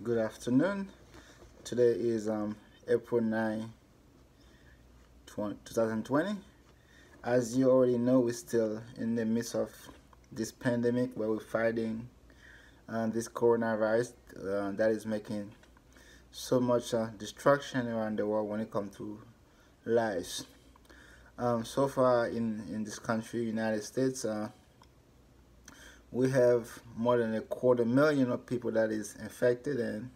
Good afternoon. Today is April 9, 2020. As you already know, we're still in the midst of this pandemic where we're fighting this coronavirus that is making so much destruction around the world when it comes to lives. So far in this country, United States, we have more than 250,000 of people that is infected, and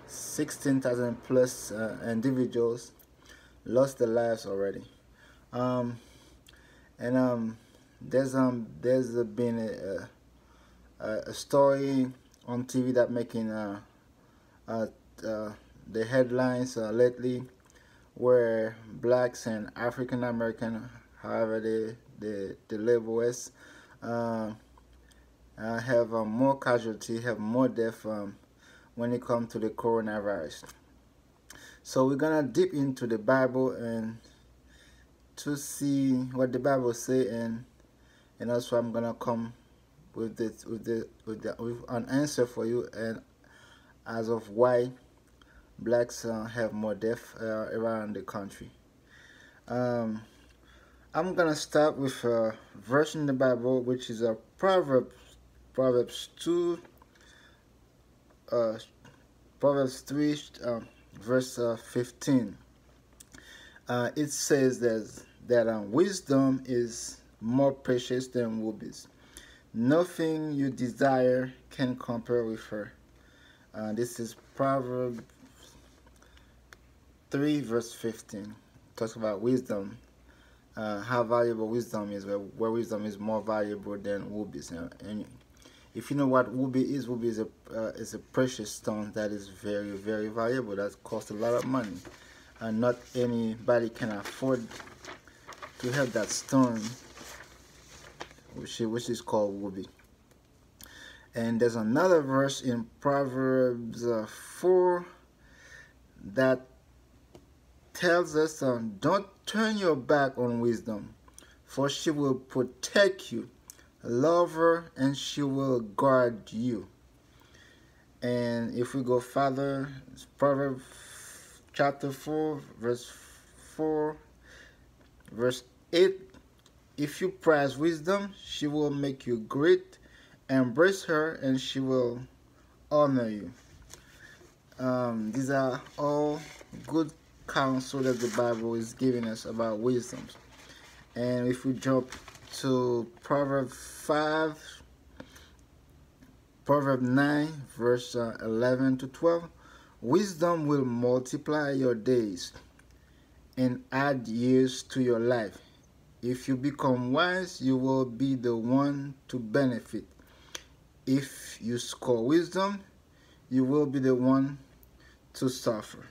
16,000 plus individuals lost their lives already. Um, and there's been a story on TV that making uh, the headlines lately, where blacks and African American, however they label us, uh, have more casualty, have more death when it comes to the coronavirus. So we're gonna dip into the Bible and to see what the Bible say, and also I'm gonna come with an answer for you, and as of why blacks have more death around the country. Um, I'm gonna start with a verse in the Bible, which is a Proverbs 2, uh, Proverbs 3, verse 15. It says that wisdom is more precious than rubies. Nothing you desire can compare with her. This is Proverbs 3, verse 15. Talks about wisdom, how valuable wisdom is, where wisdom is more valuable than rubies. And if you know what ruby is a precious stone that is very, very valuable. That costs a lot of money, and not anybody can afford to have that stone, which is called ruby. And there's another verse in Proverbs 4 that tells us, don't turn your back on wisdom, for she will protect you. Love her, and she will guard you. And if we go further, Proverbs chapter 4, verse 4, verse 8. If you prize wisdom, she will make you great. Embrace her, and she will honor you. These are all good counsel that the Bible is giving us about wisdom. And if we jump to Proverbs 9, verse 11 to 12, wisdom will multiply your days and add years to your life. If you become wise, you will be the one to benefit. If you score wisdom, you will be the one to suffer.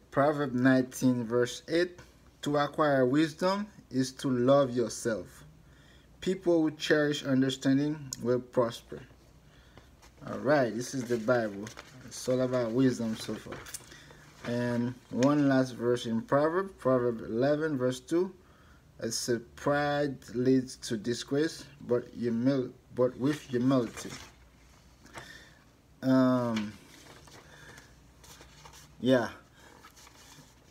Proverbs 19, verse 8, to acquire wisdom is to love yourself. People who cherish understanding will prosper. Alright, this is the Bible. It's all about wisdom so far. And one last verse in Proverbs 11, verse 2. It says, pride leads to disgrace, but with humility. Yeah.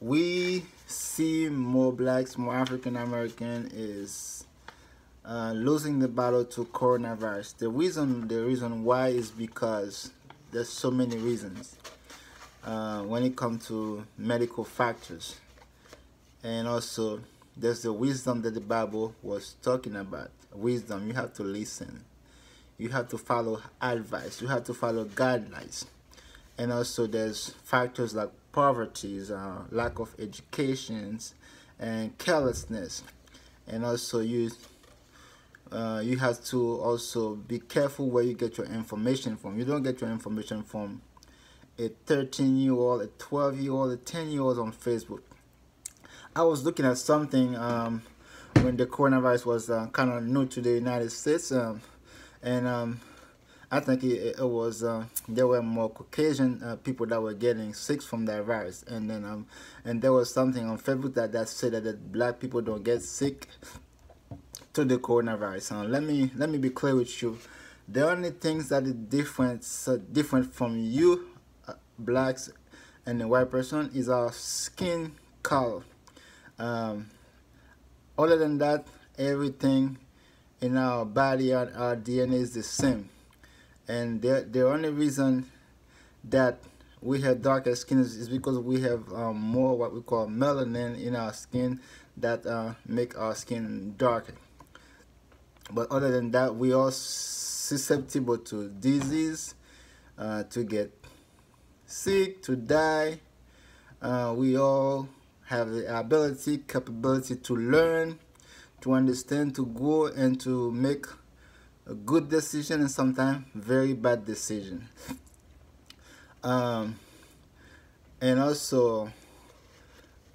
We see more blacks, more African American is losing the battle to coronavirus. The reason why is because there's so many reasons when it comes to medical factors, and also there's the wisdom that the Bible was talking about. Wisdom, you have to listen, you have to follow advice, you have to follow guidelines. And also there's factors like poverty, lack of education, and carelessness. And also you have to also be careful where you get your information from. You don't get your information from a 13-year-old, a 12-year-old, a 10-year-old on Facebook. I was looking at something when the coronavirus was kind of new to the United States, and I think it was there were more Caucasian people that were getting sick from that virus, and then and there was something on Facebook that said that black people don't get sick to the coronavirus. Let me be clear with you The only things that is different, so different from you, blacks, and the white person is our skin color. Um, Other than that, everything in our body and our DNA is the same. And the only reason that we have darker skin is because we have more what we call melanin in our skin that make our skin darker. But other than that, we are susceptible to disease, to get sick, to die. We all have the ability, capability to learn, to understand, to grow, and to make a good decision and sometimes very bad decision. Um, and also,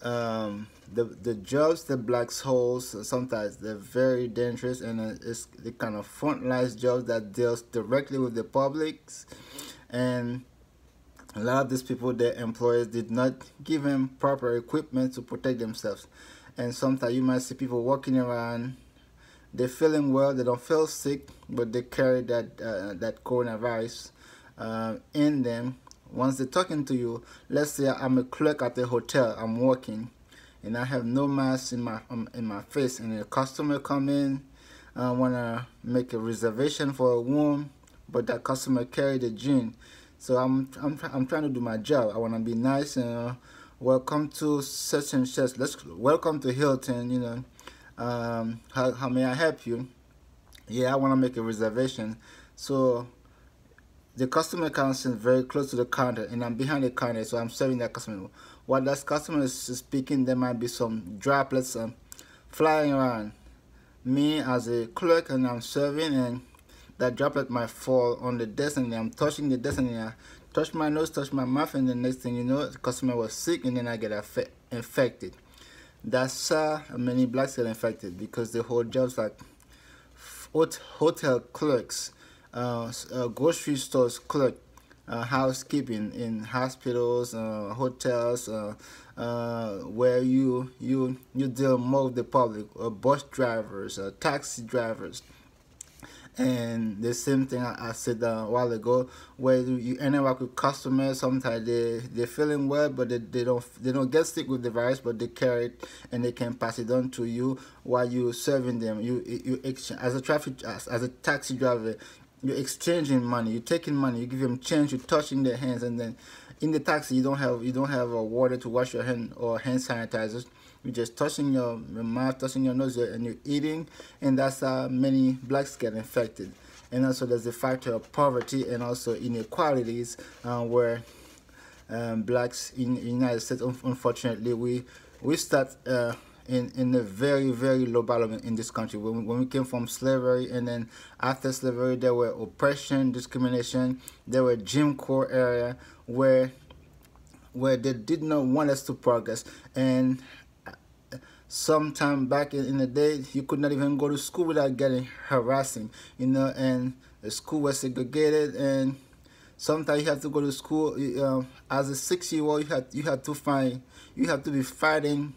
the jobs that blacks hold, sometimes they're very dangerous, and it's the kind of frontline jobs that deals directly with the publics. And a lot of these people, their employers did not give them proper equipment to protect themselves. And sometimes you might see people walking around, they're feeling well, they don't feel sick, but they carry that coronavirus in them. Once they're talking to you, let's say I'm a clerk at a hotel, I'm working, and I have no mask in my face, and a customer come in, wanna make a reservation for a room, but that customer carry the gene. So I'm trying to do my job. I wanna be nice and welcome to such and such. Welcome to Hilton. How may I help you? Yeah, I wanna make a reservation. So the customer comes in very close to the counter, and I'm behind the counter, so I'm serving that customer. While that customer is speaking, there might be some droplets flying around me as a clerk, and I'm serving, and that droplet might fall on the desk, and I'm touching the desk, and I touch my nose, touch my mouth, and the next thing you know, the customer was sick, and then I get infected. That's how many blacks get infected, because they hold jobs like hotel clerks, grocery stores clerk, housekeeping in hospitals, hotels, where you deal more with the public, bus drivers, taxi drivers. And the same thing I said a while ago, where you interact with customers. Sometimes they're feeling well, but they don't get sick with the virus, but they carry it and they can pass it on to you while you serving them. You exchange as a taxi driver. You're exchanging money. You're taking money. You give them change. You're touching their hands, and then in the taxi you don't have a water to wash your hand or hand sanitizers. You're just touching your mouth, touching your nose, and you're eating, and that's how many blacks get infected. And also there's the factor of poverty and also inequalities, where blacks in the United States, unfortunately, we start in a very, very low bottom in this country. When we came from slavery, and then after slavery there were oppression, discrimination, there were Jim Crow area where they did not want us to progress. And sometime back in the day, you could not even go to school without getting harassing, and the school was segregated, and sometimes you have to go to school as a 6-year-old. You had to be fighting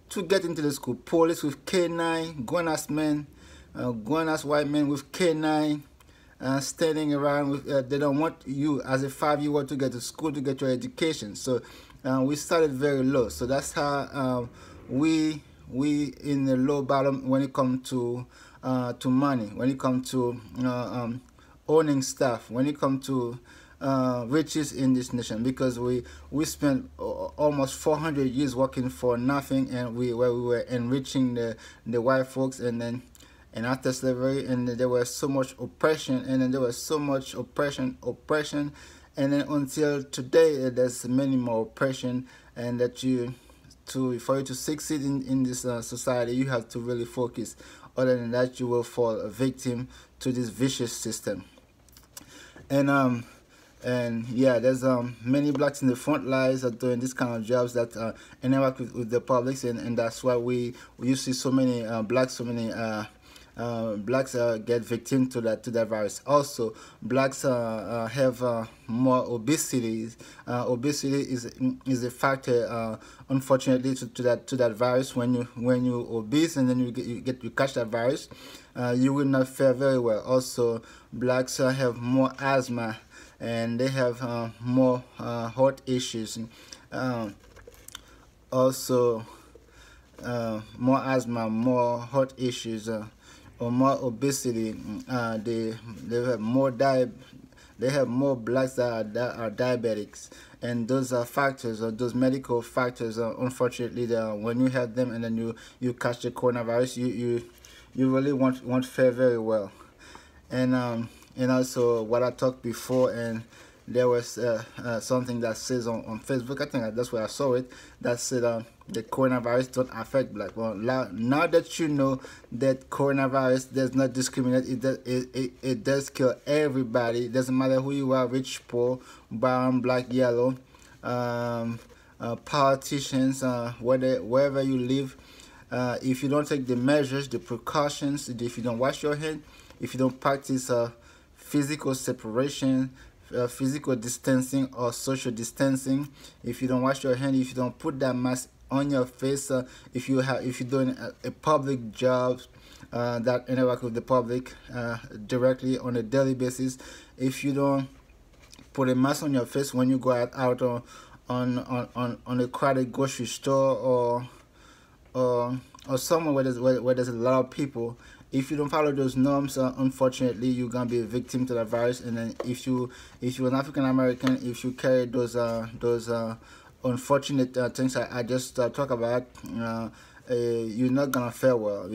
to get into the school. Police with K9, grown-ass men, grown-ass white men with K9, standing around with, they don't want you as a 5-year-old to get to school to get your education. So we started very low. So that's how we in the low bottom when it comes to money, when it comes to owning stuff, when it comes to riches in this nation, because we spent almost 400 years working for nothing, and where we were enriching the white folks, and after slavery, and there was so much oppression, and then there was so much oppression, and then until today there's many more oppression, and that for you to succeed in this society, you have to really focus. Other than that, you will fall a victim to this vicious system. And yeah, there's many blacks in the front lines are doing this kind of jobs that interact with the publics, and that's why you see so many blacks, so many blacks get victim to that virus. Also, blacks have more obesity. Obesity is a factor, unfortunately, to that virus. When you obese and then you catch that virus, you will not fare very well. Also, blacks have more asthma, and they have more heart issues. Um, Also, more asthma, more heart issues, or more obesity. They have more they have more blacks that are diabetics, and those are factors, or those medical factors. Unfortunately, when you have them and then you catch the coronavirus, you really won't fare very well. And also what I talked before, and there was something that says on Facebook. I think that's where I saw it. That said the coronavirus don't affect black. Well, now that you know that coronavirus does not discriminate, it does kill everybody. It doesn't matter who you are, rich, poor, brown, black, yellow, politicians, wherever you live. If you don't take the measures, the precautions, if you don't wash your hand, if you don't practice physical separation, physical distancing or social distancing, if you don't wash your hand, if you don't put that mask on your face, if you're doing a public job that interact with the public directly on a daily basis, if you don't put a mask on your face when you go out on a crowded grocery store, or somewhere where there's a lot of people, if you don't follow those norms, unfortunately, you're gonna be a victim to the virus. And then if you're an African American, if you carry those unfortunate things I just talked about, you're not gonna fare well.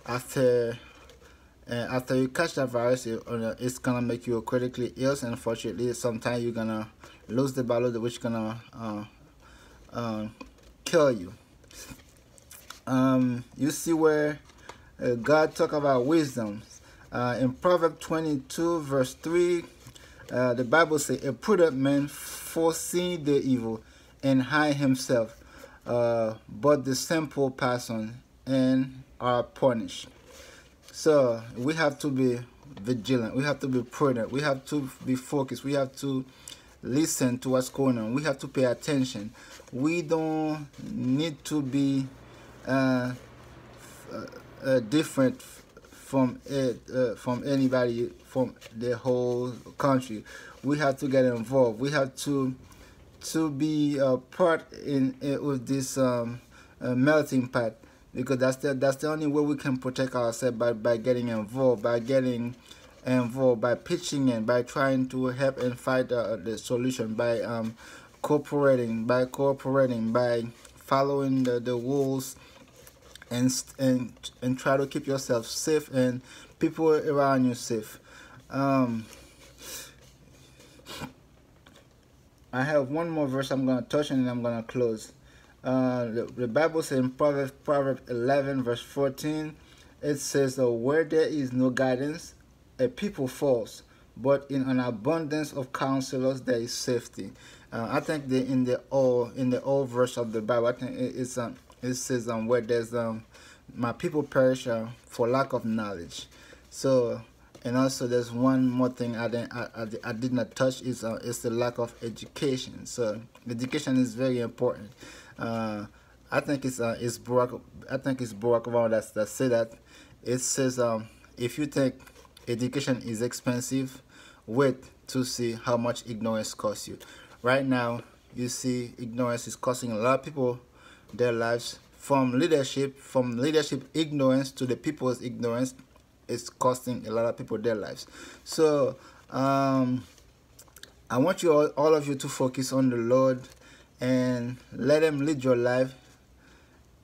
After after you catch that virus, it's gonna make you critically ill, and unfortunately, sometimes you're gonna lose the battle, which gonna kill you. You see where God talk about wisdom. In Proverbs 22 verse 3, the Bible says, a prudent man foresee the evil and hide himself, but the simple pass on and are punished. So we have to be vigilant. We have to be prudent. We have to be focused. We have to listen to what's going on. We have to pay attention. We don't need to be different from anybody from the whole country. We have to get involved. We have to be part in with this melting pot, because that's the only way we can protect ourselves, by getting involved, by pitching in, by trying to help and fight the solution, by cooperating, by following the rules, and try to keep yourself safe and people around you safe. I have one more verse I'm going to touch and then I'm going to close. The Bible says in Proverbs 11 verse 14, it says, where there is no guidance, a people falls, but in an abundance of counselors there is safety. I think in the old verse of the Bible, I think it says where there's my people perish for lack of knowledge. So, and also there's one more thing I did not touch, is the lack of education. So education is very important. I think it's Barack Obama that say that. It says if you think education is expensive, wait to see how much ignorance costs you. Right now, you see ignorance is costing a lot of people their lives. From leadership ignorance to the people's ignorance, it's costing a lot of people their lives. So I want you all of you to focus on the Lord and let Him lead your life.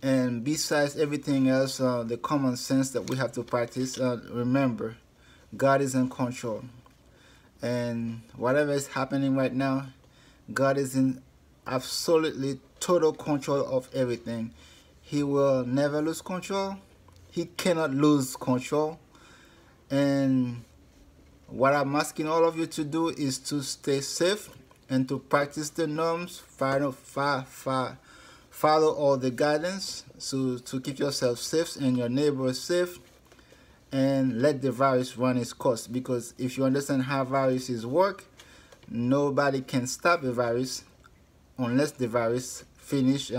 And besides everything else, the common sense that we have to practice, remember, God is in control. And whatever is happening right now, God is in absolutely total control of everything. He will never lose control. He cannot lose control. And what I'm asking all of you to do is to stay safe and to practice the norms, follow all the guidance, so to keep yourself safe and your neighbors safe. and let the virus run its course. Because if you understand how viruses work, nobody can stop the virus unless the virus finish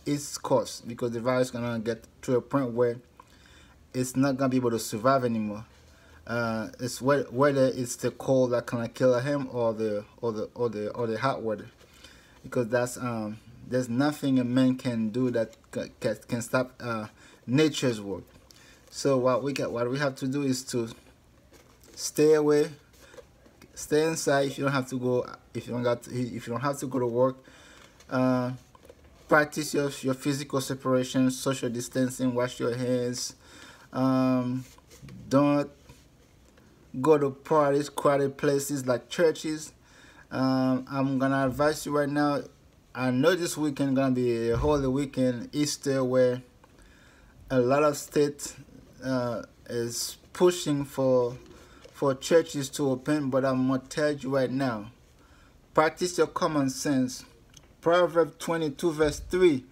its course, because the virus gonna get to a point where it's not gonna be able to survive anymore. It's whether it's the cold that gonna kill him, or the hot weather, because there's nothing a man can do that can stop nature's work. So what we have to do is to stay away, stay inside. If you don't have to go, if you don't have to go to work, practice your physical separation, social distancing, wash your hands. Don't go to parties, crowded places like churches. I'm gonna advise you right now. I know this weekend gonna be a holy weekend, Easter, where a lot of states is pushing for churches to open. But I'm gonna tell you right now, practice your common sense. Proverbs 22 verse 3: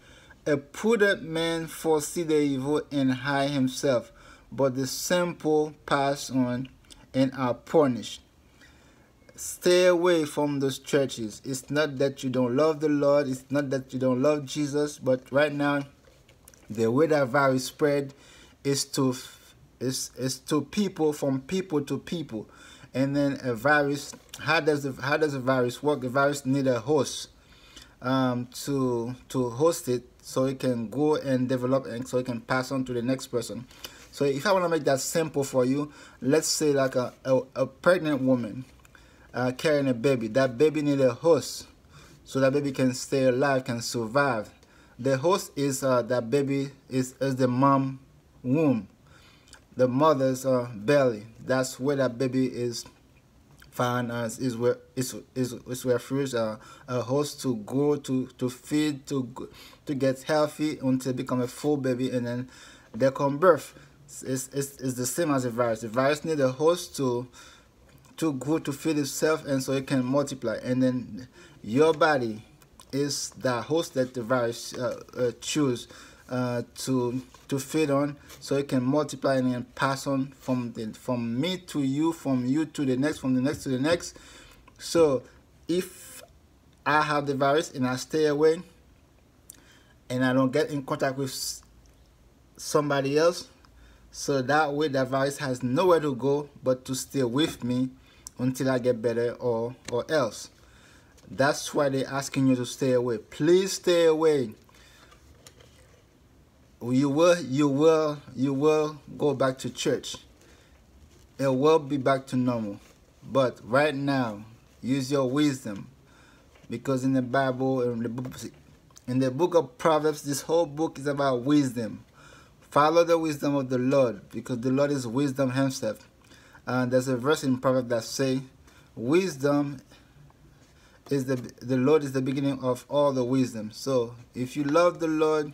a prudent man foresees the evil and hide himself, but the simple pass on and are punished. Stay away from those churches. It's not that you don't love the Lord, it's not that you don't love Jesus, but right now the way that virus spread is to people, from people to people. And then a virus, how does the virus work? The virus need a host to host it, so it can go and develop, and so it can pass on to the next person. So if I want to make that simple for you, let's say like a pregnant woman carrying a baby. That baby needs a host, so that baby can stay alive, can survive. The host is that baby is the mom womb, the mother's belly. That's where that baby is found, is where first a host to grow, to feed, to get healthy until it become a full baby, and then they come birth. It's the same as a virus. The virus needs a host to grow, to feed itself, and so it can multiply. And then your body is the host that the virus choose to feed on, so it can multiply and then pass on from me to you, from you to the next, from the next to the next. So if I have the virus and I stay away and I don't get in contact with somebody else, so that way that virus has nowhere to go but to stay with me until I get better, or else. That's why they're asking you to stay away. Please stay away. You will go back to church. It will be back to normal. But right now, use your wisdom, because in the Bible, in the book of Proverbs, this whole book is about wisdom. Follow the wisdom of the Lord, because the Lord is wisdom himself. There's a verse in Proverbs that say, wisdom is the Lord is the beginning of all the wisdom. So if you love the Lord,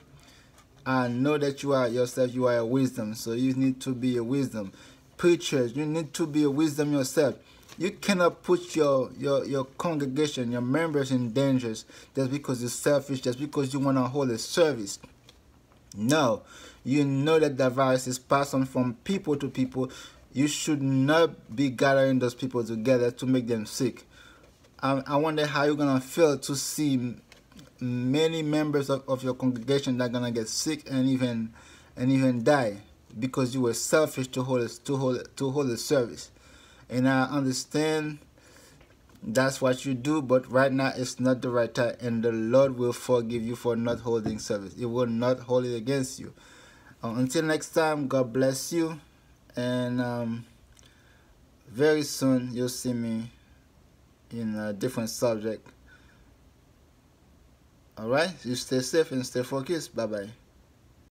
I know that you are yourself, you are a wisdom. So you need to be a wisdom. Preachers, you need to be a wisdom yourself. You cannot put your congregation, your members in dangers just because you're selfish, just because you want to hold a service. No, you know that the virus is passed on from people to people. You should not be gathering those people together to make them sick. I wonder how you're gonna feel to see many members of your congregation that are gonna get sick and even die because you were selfish to hold a service. And I understand that's what you do, but right now it's not the right time, and the Lord will forgive you for not holding service. He will not hold it against you. Until next time, God bless you, and very soon you'll see me in a different subject. Alright, you stay safe and stay focused. Bye bye.